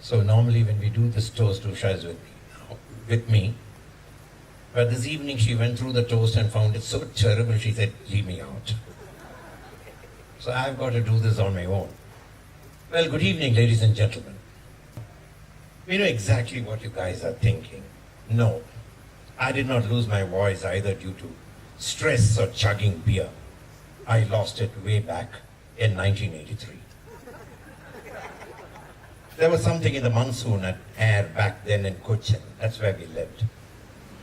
So normally when we do this toast, Usha is with me. But this evening she went through the toast and found it so terrible, she said, leave me out. So I've got to do this on my own. Well, good evening, ladies and gentlemen. We know exactly what you guys are thinking. No, I did not lose my voice either due to stress or chugging beer. I lost it way back in 1983. There was something in the monsoon and air back then in Cochin. That's where we lived.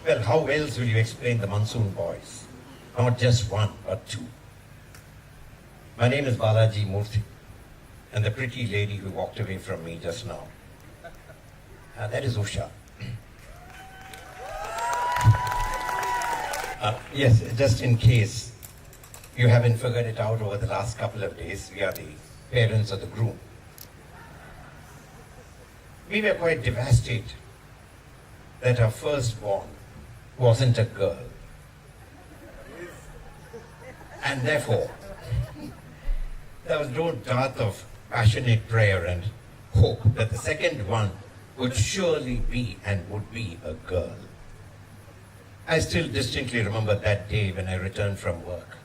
Well, how else will you explain the monsoon boys? Not just one, but two. My name is Balaji Moorthy, and the pretty lady who walked away from me just now. That is Usha. Yes, just in case you haven't figured it out over the last couple of days, we are the parents of the groom. We were quite devastated that our firstborn wasn't a girl. And therefore, there was no dearth of passionate prayer and hope that the second one would surely be and would be a girl. I still distinctly remember that day when I returned from work.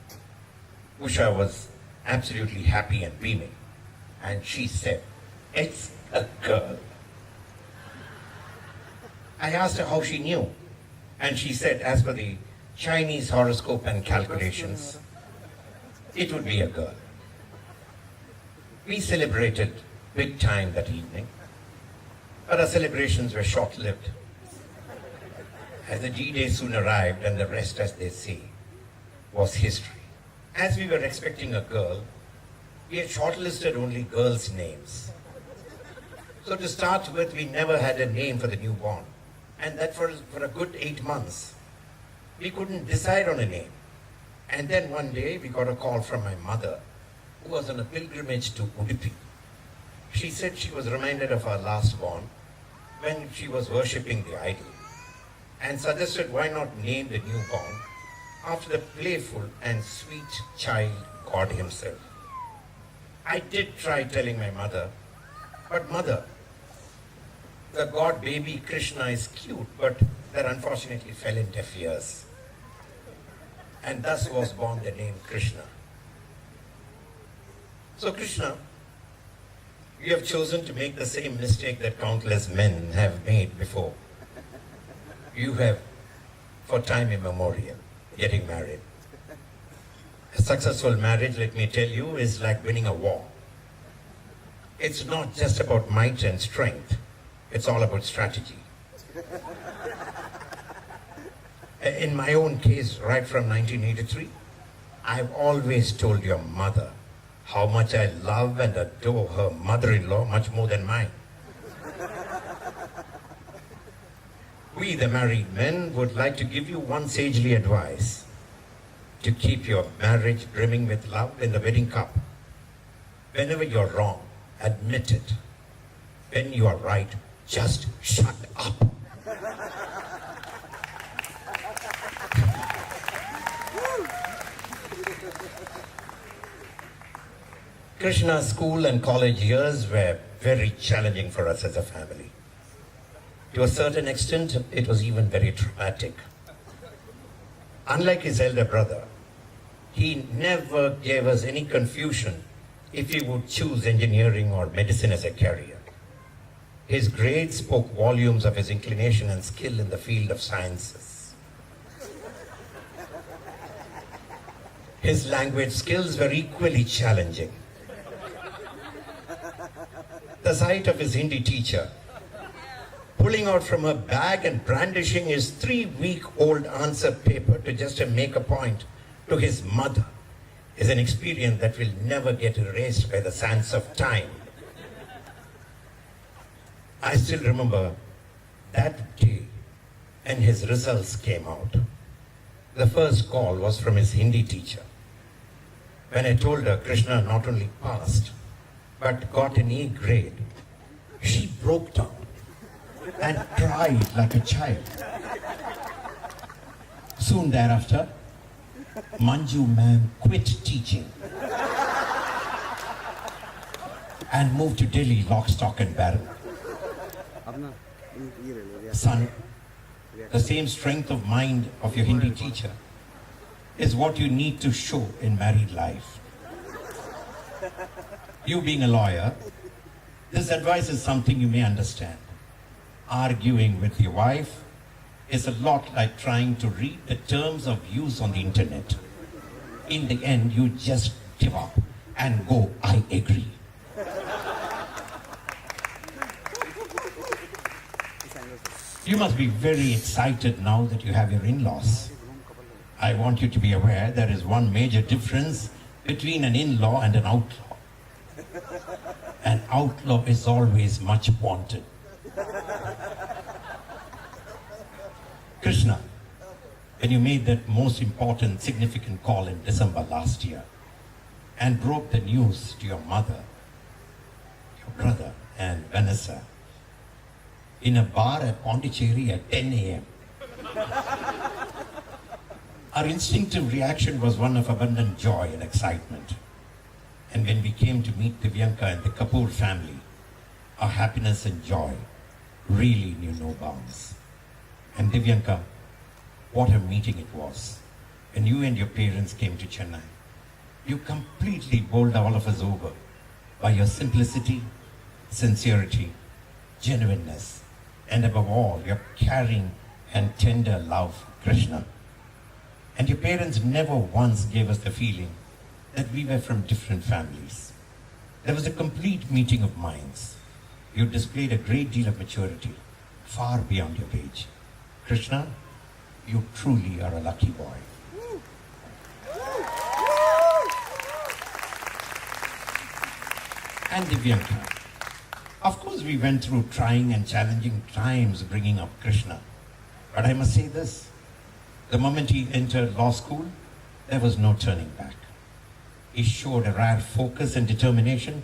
Usha was absolutely happy and beaming, and she said, "It's a girl." I asked her how she knew, and she said, as per the Chinese horoscope and calculations, it would be a girl. We celebrated big time that evening, but our celebrations were short-lived. As the D-Day soon arrived, and the rest, as they say, was history. As we were expecting a girl, we had shortlisted only girls' names. So to start with, we never had a name for the newborn, and that for a good 8 months. We couldn't decide on a name. And then one day, we got a call from my mother, who was on a pilgrimage to Udupi. She said she was reminded of her last born when she was worshipping the idol, and suggested why not name the newborn after the playful and sweet child God himself. I did try telling my mother, but mother, the God baby Krishna is cute, but that unfortunately fell in deaf ears. And thus was born the name Krishna. So Krishna, you have chosen to make the same mistake that countless men have made before. You have, for time immemorial, getting married. A successful marriage, let me tell you, is like winning a war. It's not just about might and strength. It's all about strategy. In my own case, right from 1983, I've always told your mother how much I love and adore her mother-in-law much more than mine. We, the married men, would like to give you one sagely advice: to keep your marriage brimming with love in the wedding cup. Whenever you're wrong, admit it. When you are right, just shut up. Krishna's school and college years were very challenging for us as a family. To a certain extent, it was even very traumatic. Unlike his elder brother, he never gave us any confusion if he would choose engineering or medicine as a career. His grades spoke volumes of his inclination and skill in the field of sciences. His language skills were equally challenging. The sight of his Hindi teacher pulling out from her bag and brandishing his 3-week-old answer paper to just make a point to his mother is an experience that will never get erased by the sands of time. I still remember that day when his results came out. The first call was from his Hindi teacher. When I told her Krishna not only passed, but got an A grade, she broke down and cried like a child. Soon thereafter, Manju ma'am quit teaching and moved to Delhi lock, stock and barrel. Son, the same strength of mind of your Hindi teacher is what you need to show in married life. You being a lawyer, this advice is something you may understand. Arguing with your wife is a lot like trying to read the terms of use on the internet. In the end, you just give up and go, I agree. You must be very excited now that you have your in-laws. I want you to be aware there is one major difference between an in-law and an outlaw. An outlaw is always much wanted. Krishna, when you made that most important, significant call in December last year and broke the news to your mother, your brother, and Vanessa in a bar at Pondicherry at 10 a.m., our instinctive reaction was one of abundant joy and excitement. And when we came to meet Divyanka and the Kapoor family, our happiness and joy really knew no bounds. And Divyanka, what a meeting it was. When you and your parents came to Chennai, you completely bowled all of us over by your simplicity, sincerity, genuineness, and above all, your caring and tender love for Krishna. And your parents never once gave us the feeling that we were from different families. There was a complete meeting of minds. You displayed a great deal of maturity, far beyond your age. Krishna, you truly are a lucky boy. And Divyanka, of course we went through trying and challenging times bringing up Krishna. But I must say this, the moment he entered law school, there was no turning back. He showed a rare focus and determination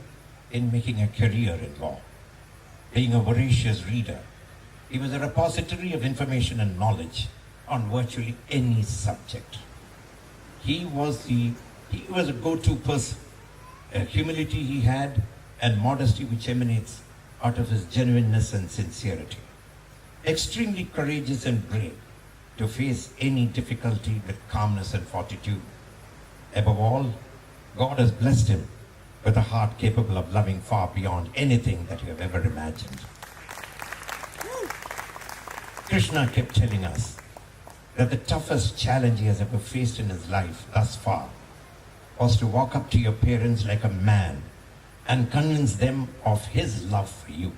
in making a career in law. Being a voracious reader, he was a repository of information and knowledge on virtually any subject. He was a go-to person. A humility he had and modesty which emanates out of his genuineness and sincerity. Extremely courageous and brave to face any difficulty with calmness and fortitude. Above all, God has blessed him with a heart capable of loving far beyond anything that you have ever imagined. Krishna kept telling us that the toughest challenge he has ever faced in his life thus far was to walk up to your parents like a man and convince them of his love for you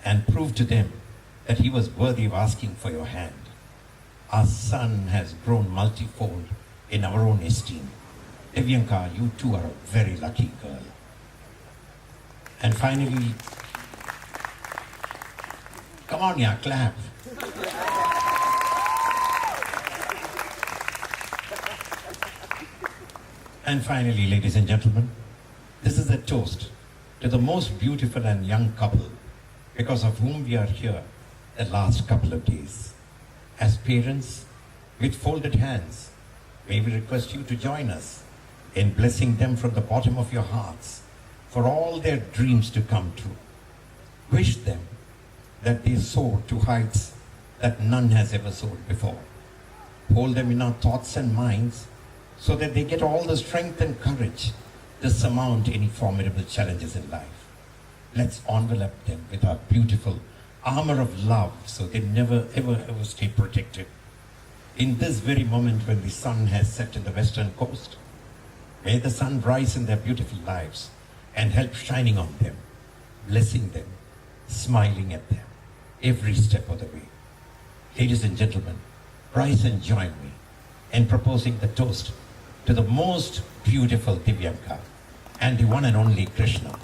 and prove to them that he was worthy of asking for your hand. Our son has grown multifold in our own esteem. Divyanka, you too are a very lucky girl. And finally, come on, yeah, clap. And finally, ladies and gentlemen, this is a toast to the most beautiful and young couple because of whom we are here the last couple of days. As parents, with folded hands, may we request you to join us in blessing them from the bottom of your hearts for all their dreams to come true. Wish them that they soar to heights that none has ever soared before. Hold them in our thoughts and minds so that they get all the strength and courage to surmount any formidable challenges in life. Let's envelop them with our beautiful armor of love so they never ever stay protected. In this very moment when the sun has set in the western coast, may the sun rise in their beautiful lives and help shining on them, blessing them, smiling at them every step of the way. Ladies and gentlemen, rise and join me in proposing the toast to the most beautiful Divyanka and the one and only Krishna.